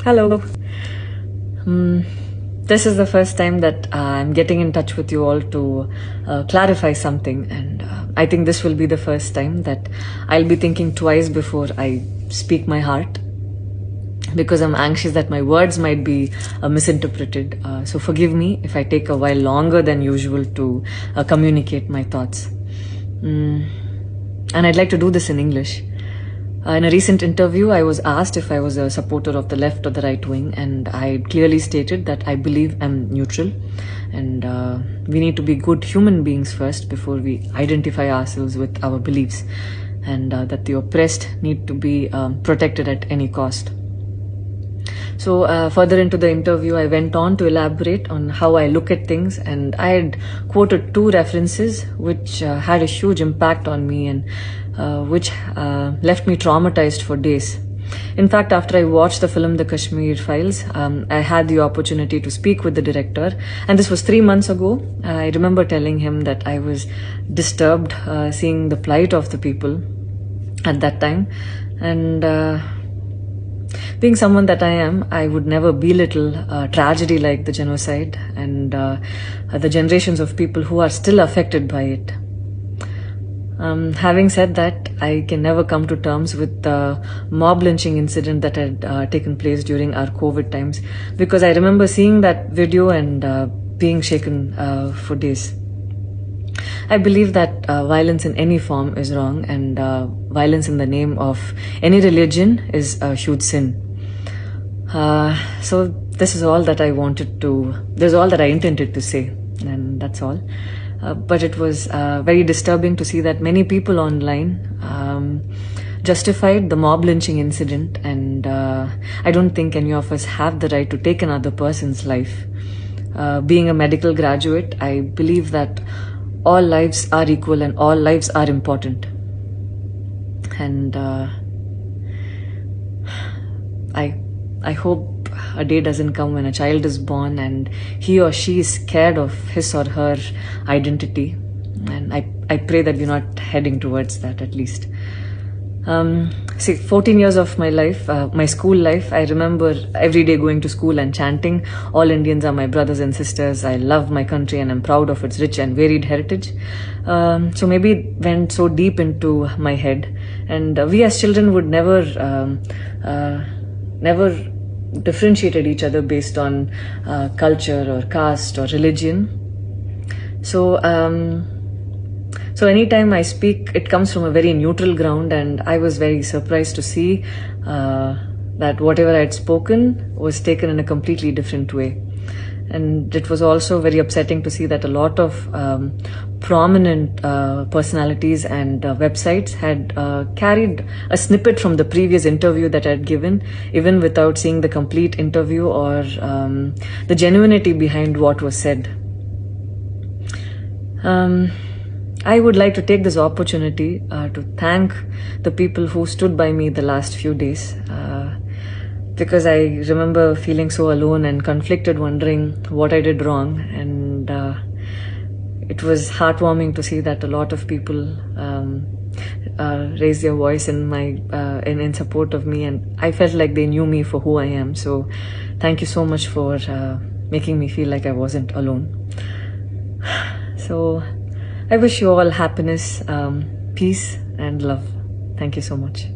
Hello. This is the first time that I'm getting in touch with you all to clarify something, and I think this will be the first time that I'll be thinking twice before I speak my heart, because I'm anxious that my words might be misinterpreted. So forgive me if I take a while longer than usual to communicate my thoughts. And I'd like to do this in English. In a recent interview, I was asked if I was a supporter of the left or the right wing, and I clearly stated that I believe I'm neutral, and we need to be good human beings first before we identify ourselves with our beliefs, and that the oppressed need to be protected at any cost. So further into the interview, I went on to elaborate on how I look at things, and I had quoted two references which had a huge impact on me, and which left me traumatized for days. In fact, after I watched the film The Kashmir Files, I had the opportunity to speak with the director, and this was 3 months ago. I remember telling him that I was disturbed seeing the plight of the people at that time, and being someone that I am, I would never belittle tragedy like the genocide and the generations of people who are still affected by it. Having said that, I can never come to terms with the mob lynching incident that had taken place during our COVID times, because I remember seeing that video and being shaken for days. I believe that violence in any form is wrong, and violence in the name of any religion is a huge sin. So this is all that I intended to say, and that's all. But it was very disturbing to see that many people online justified the mob lynching incident, and I don't think any of us have the right to take another person's life. Being a medical graduate, I believe that all lives are equal and all lives are important. And I hope a day doesn't come when a child is born and he or she is scared of his or her identity. And I pray that we're not heading towards that, at least. 14 years of my life, my school life, I remember every day going to school and chanting, "All Indians are my brothers and sisters. I love my country and I'm proud of its rich and varied heritage." So maybe it went so deep into my head, and we as children would never differentiated each other based on culture or caste or religion. So anytime I speak, it comes from a very neutral ground, and I was very surprised to see that whatever I had spoken was taken in a completely different way. And it was also very upsetting to see that a lot of prominent personalities and websites had carried a snippet from the previous interview that I had given, even without seeing the complete interview or the genuinity behind what was said. I would like to take this opportunity to thank the people who stood by me the last few days, because I remember feeling so alone and conflicted, wondering what I did wrong, and it was heartwarming to see that a lot of people raised their voice in support of me, and I felt like they knew me for who I am. So thank you so much for making me feel like I wasn't alone. So I wish you all happiness, peace and love. Thank you so much.